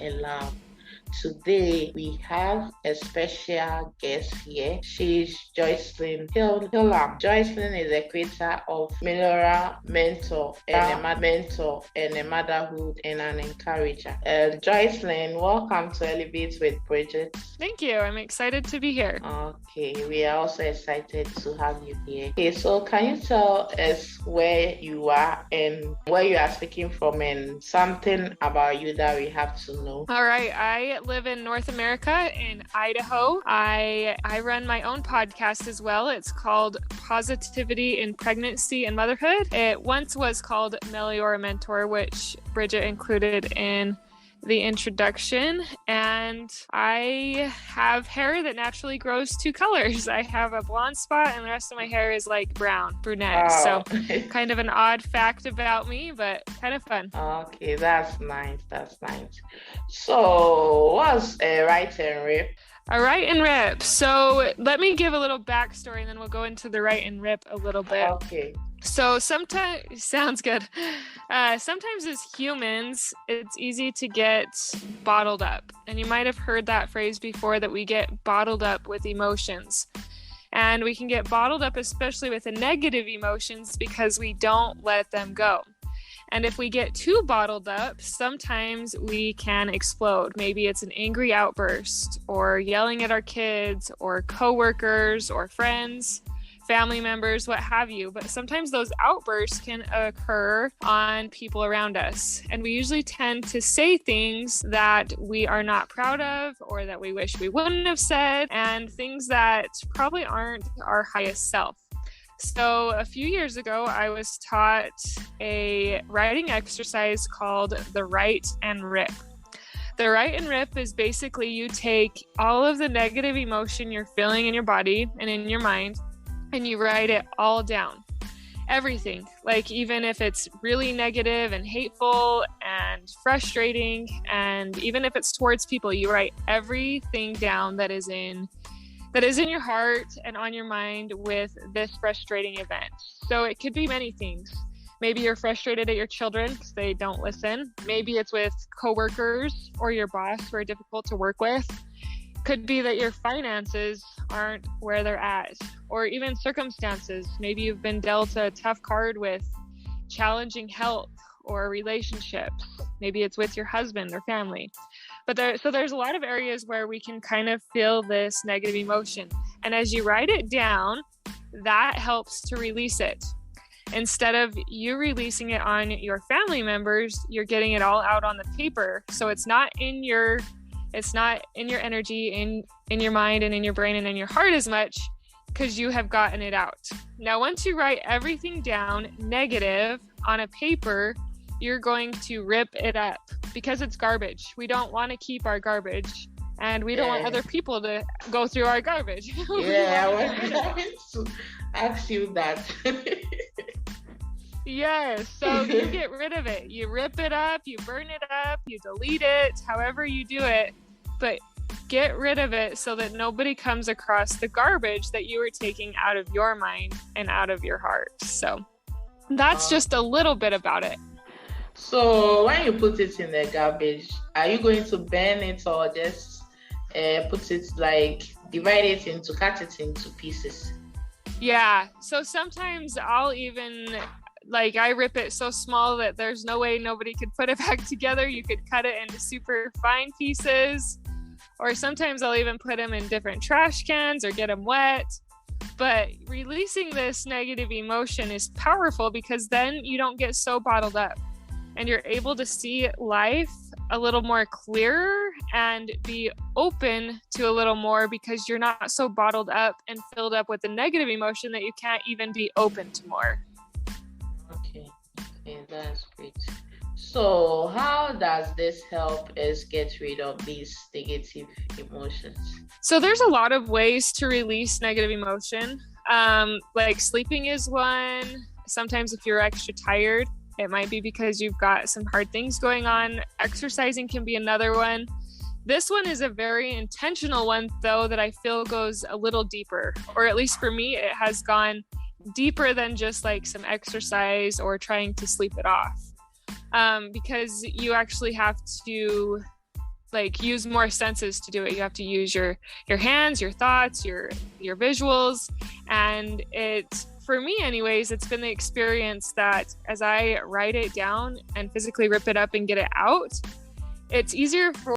a lab. Today, we have a special guest here. She's Joycelyn Hillam. Joycelyn is a creator of Melora mentor and a motherhood and an encourager. Joycelyn, welcome to Elevate with Bridget. Thank you. I'm excited to be here. Okay, we are also excited to have you here. Okay, so can you tell us where you are and where you are speaking from and something about you that we have to know? All right. I live in North America in Idaho. I run my own podcast as well. It's called Positivity in Pregnancy and Motherhood. It once was called Melora Mentor, which Bridget included in the introduction. And I have hair that naturally grows two colors. I have a blonde spot and the rest of my hair is like brunette. Wow. So kind of an odd fact about me, but kind of fun. Okay, that's nice. So what's a write and rip? A write and rip. So let me give a little backstory and then we'll go into the write and rip a little bit. Okay. So sometimes, sounds good. Sometimes as humans, it's easy to get bottled up. And you might have heard that phrase before, that we get bottled up with emotions. And we can get bottled up, especially with the negative emotions, because we don't let them go. And if we get too bottled up, sometimes we can explode. Maybe it's an angry outburst, or yelling at our kids, or coworkers, or friends, family members, what have you. But sometimes those outbursts can occur on people around us. And we usually tend to say things that we are not proud of, or that we wish we wouldn't have said, and things that probably aren't our highest self. So a few years ago, I was taught a writing exercise called the write and rip. The write and rip is basically you take all of the negative emotion you're feeling in your body and in your mind, and you write it all down. Everything, like even if it's really negative and hateful and frustrating, and even if it's towards people, you write everything down that is in your heart and on your mind with this frustrating event. So it could be many things. Maybe you're frustrated at your children because they don't listen. Maybe it's with coworkers or your boss who are difficult to work with. Could be that your finances aren't where they're at, or even circumstances. Maybe you've been dealt a tough card with challenging health or relationships. Maybe it's with your husband or family. So there's a lot of areas where we can kind of feel this negative emotion. And as you write it down, that helps to release it. Instead of you releasing it on your family members, you're getting it all out on the paper. So it's not in your energy, in your mind and in your brain and in your heart as much, because you have gotten it out. Now, once you write everything down negative on a paper, you're going to rip it up because it's garbage. We don't want to keep our garbage, and we don't want other people to go through our garbage. Yeah, I was going to ask you that. Yes, so you get rid of it. You rip it up, you burn it up, you delete it, however you do it, but get rid of it so that nobody comes across the garbage that you were taking out of your mind and out of your heart. So that's just a little bit about it. So when you put it in the garbage, are you going to burn it or just put it, like cut it into pieces? Yeah, so sometimes I'll even, I rip it so small that there's no way nobody could put it back together. You could cut it into super fine pieces, or sometimes I'll even put them in different trash cans or get them wet. But releasing this negative emotion is powerful because then you don't get so bottled up, and you're able to see life a little more clearer and be open to a little more, because you're not so bottled up and filled up with the negative emotion that you can't even be open to more. Okay, that's great. So how does this help us get rid of these negative emotions? So there's a lot of ways to release negative emotion. Like sleeping is one. Sometimes if you're extra tired, it might be because you've got some hard things going on. Exercising can be another one. This one is a very intentional one, though, that I feel goes a little deeper, or at least for me, it has gone deeper than just like some exercise or trying to sleep it off. Because you actually have to like use more senses to do it. You have to use your hands, your thoughts, your visuals. And it, for me anyways, it's been the experience that as I write it down and physically rip it up and get it out, it's easier for